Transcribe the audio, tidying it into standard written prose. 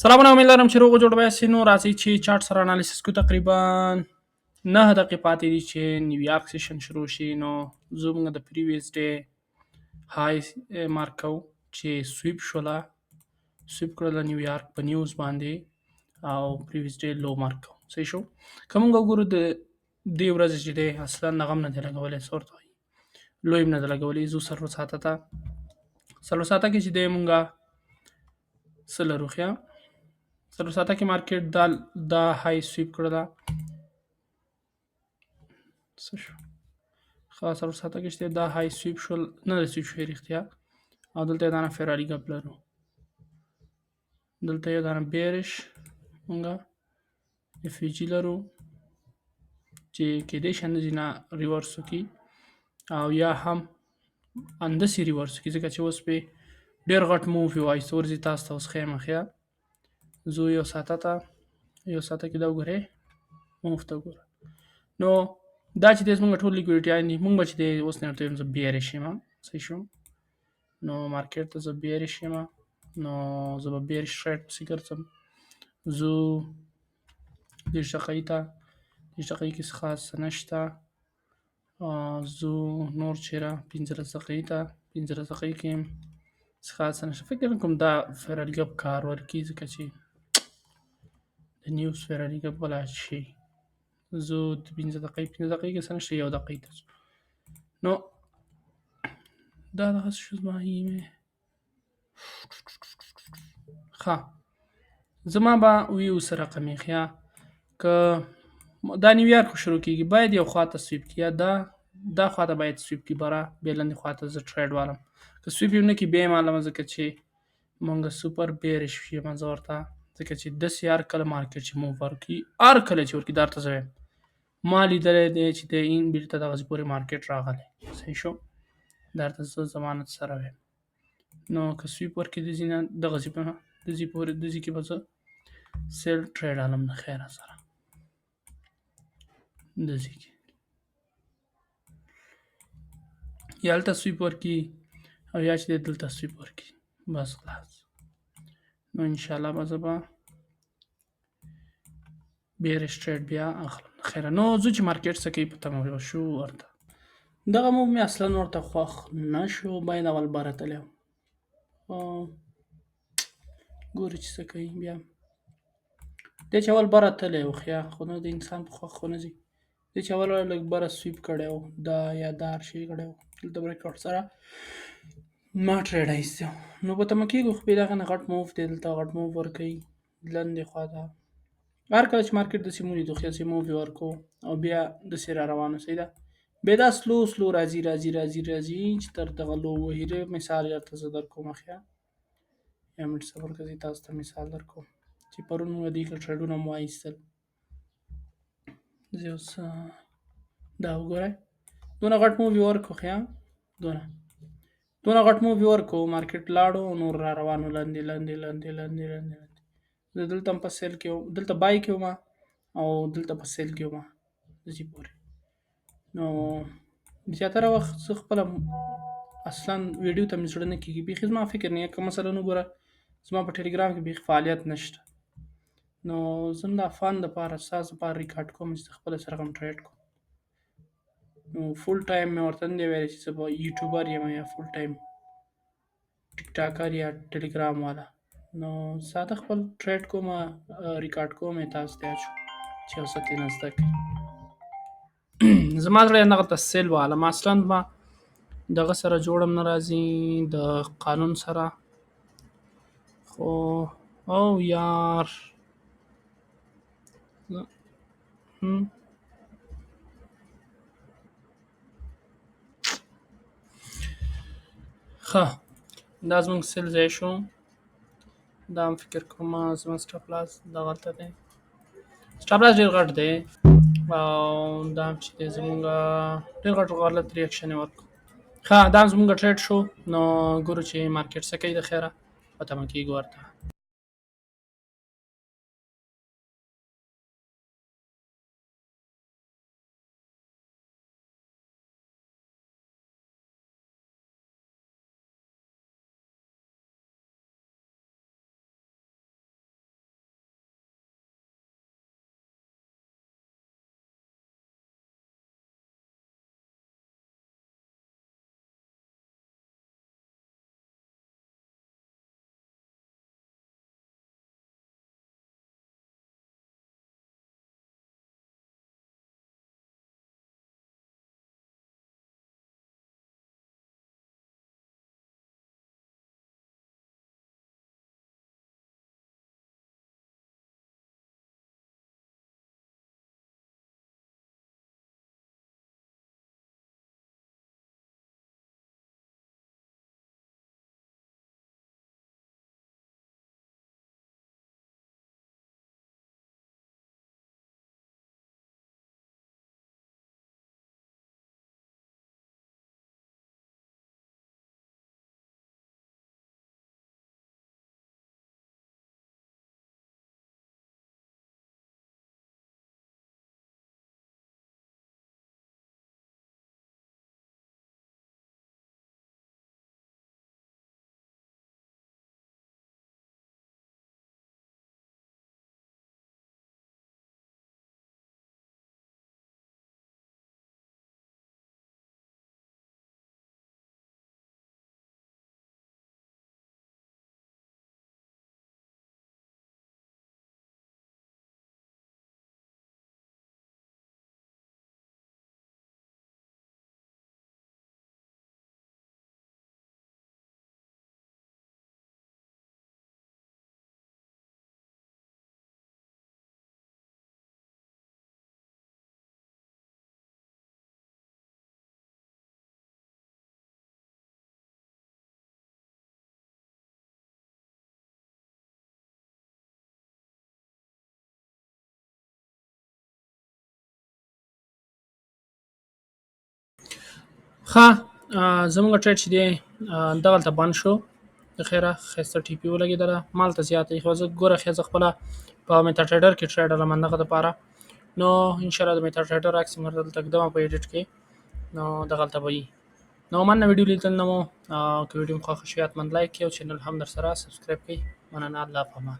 سلامونه، امیدوارم چې روغ او جوړ یاست. نو راځئ چې چارت سره انالیسس کو. تقریبا 9 دقیقې پاتې دي چې نیویارک سیشن شروع شي. نو زموږ د پریویس ډے های مارک کوو چې سویپ شوله، سویپ کړله نیویارک په نیوز باندې، او پریویس ډے لو مارک کوو. صحیح شو. که موږ وګورو د دې ورځې چې دی اصلا هغه هم نه دی لګولی، څه ورته وایي، لو یې هم نه دی لګولی. ځو څلور ساعته ته، څلور ساعته کې چې دی موږ څه لرو ښه، څلور ساعته کې مارکیټ دا های سویپ کړله. څه شو ښه، څلور ساعته کې چې دا های سویپ شول، نه دی سویپ شوی رښتیا. او دلته یې دانه فراري ګپ لرو، دلته یو دانه بیرش مونږه اف جي لرو چې کېدای شي اندازې نه ریورس وکړي او یا هم انداسې ریورس وکړي، ځکه چې اوس پې ډېر غټ موو یې وایست ورځي. تاسو ته اوس ښیم ښه، زه یو ساعته ته، یو ساعته کې دا وګورئ، موف ته وګوره. نو دا چې دی زموږ ټول لیکوډیټیان دي، موږ به چې دی اوس نه ورته وایم زه بیریش یم. صحیح شو. نو مارکیټ ته زه بیریش یم، نو زه به بیریش ټریډ پسې ګرځم. زه 30 دقیقې ته، 30 دقیقې کې څه خاص څه نشته. زه نور چېرې 15 دقیقې ته، 15 دقیقې کې هم څه خاص څه نشته. فکر نه کوم دا فراري ګپ کار ورکړي، ځکه چې د نیوز فراري ګپ ولا شي. زه 15 دقیقې کې څه نشته، 1 دقیقې ته ځو. نو دا دغسې شو زما ایمې ښه. زما به وي اوس رقم یې ښه، که دا نیویارک شروع کېږي باید یو خوا ته سویپ کړي، یا دا خوا ته باید سویپ کړي، بیا لاندې خوا ته زه ټریډ والم. که سویپ یې ونه کړي بیا یې معلومه، ځکه چې مونږ سوپر بیرش یم زه ورته، ځکه چې داسې هر کله مارکیټ چې موو ورکړي، هر کله چې ورکړي، دا ورته زه وایم ما لیدلی دی چې د این بیرته دغسې پورې مارکیټ راغلی. صحیح شو. دا ورته زه ضمانت سره وایم. نو که سویپ ورکړي داسې نه دغسې پورې داسې کې به زه سیل ټریډ علم نه خیره سره داسې کې یا هلته سویپ ورکړي او یا چې دی دلته سویپ ورکړي، بس خلاص. نو انشاءالله به زه به بیرش ټریډ بیا اخلم نه خیره. نو زه چې مارکیټ څه کوي په تمه شو ورته. دغه موو مې اصلا ورته خوښ نه شو، باید اول بره تللی وم. ګورو چې څه کوي بیا. دی چې اول بره تللی و ښه، خو نه د انسان په خوښ خو نه ځي. دی چې اول لږ بره سویپ کړی و، دا یا دا هر شی کړی و، دلته بریکاوټ سره ما ټریډ ایستی و. نو په تمه کېږو خو بیا دغه نه غټ موو دی، دلته غټ موو ورکوي لاندې خوا ته. هر کله چې مارکیټ داسې ولیدو ښه موو یې ورکوو او بیا داسې را روان و. صحیح ده. بیا دا سلو راځي چې تر دغه لو وهي. مثال یې درته زه درکوم ښه، یا منټ صبر کوئ تاسو ته مثال درکوم چې پرون موږ دې کې ټریډونه مو وایستل. زه اوس دا وګورئ، دونه غټ موو یې ورکړو ښه، دونه غټ موو یې ورکړو، مارکیټ لاړو نور را روان و لاندې. زه دلته هم په سیل کې وم، دلته بای کې وم او دلته په سیل کې وم داسې پورې. نو زیاتره وخت زه خپله اصلا ویډیو ته مې زړه نه کېږي، بیخي زما فکر نه. که مثلا وګوره زما په ټلیګرام کې بیخي فعالیت نشته، نو زه هم دا فن دپاره ستاسو دپاره ریکارډ کوم چې زه خپله سره هم ټریډ کوم. نو فول ټایم مې ورته نه دی ویلی چې زه به یوټیوبر یم یا فول ټایم ټیک ټاکر یا ټلیګرام والا. نو ساده خپل ټریډ کوم، ریکارډ کوم، تاسو ته اچوم چې یو څه ترېنه زده کړئ. زما زړه همدغه ته سیل والم، اصلا به دغه سره جوړ هم نه راځي د قانون سره. خو او یار ښه، دا زموږ سیل ځای شو. دا هم فکر کوم زما سټاپ لاس دغلته دی، سټاپ لاس ډېر غټ دی او دا هم چې دی زموږ ډېر غټ غلط ریاکشن یې ورکړو. ښه، دا هم زموږ ټریډ شو. نو ګورو چې مارکیټ څه کوي د خیره، په تمه کېږو ورته. ښه زمونږ ټریډ چې دی دغلته بند شو د خیره ښایسته ټي پي ولګېدله مالته زیاته خو زه ګوره ښه زه خپله په میتا ټریډر کې ټریډ لرم همدغه دپاره نو انشاءالله د میتا ټریډر عکس مې دلته ږدمه په ایډیټ کې نو دغلته به وي نو مننه ویډیو لیدل نه مو که ویډیو مو خوښه شوې حتما لایک کړئ او چینل هم در سره سبسکرایب کړئ مننه الله په امان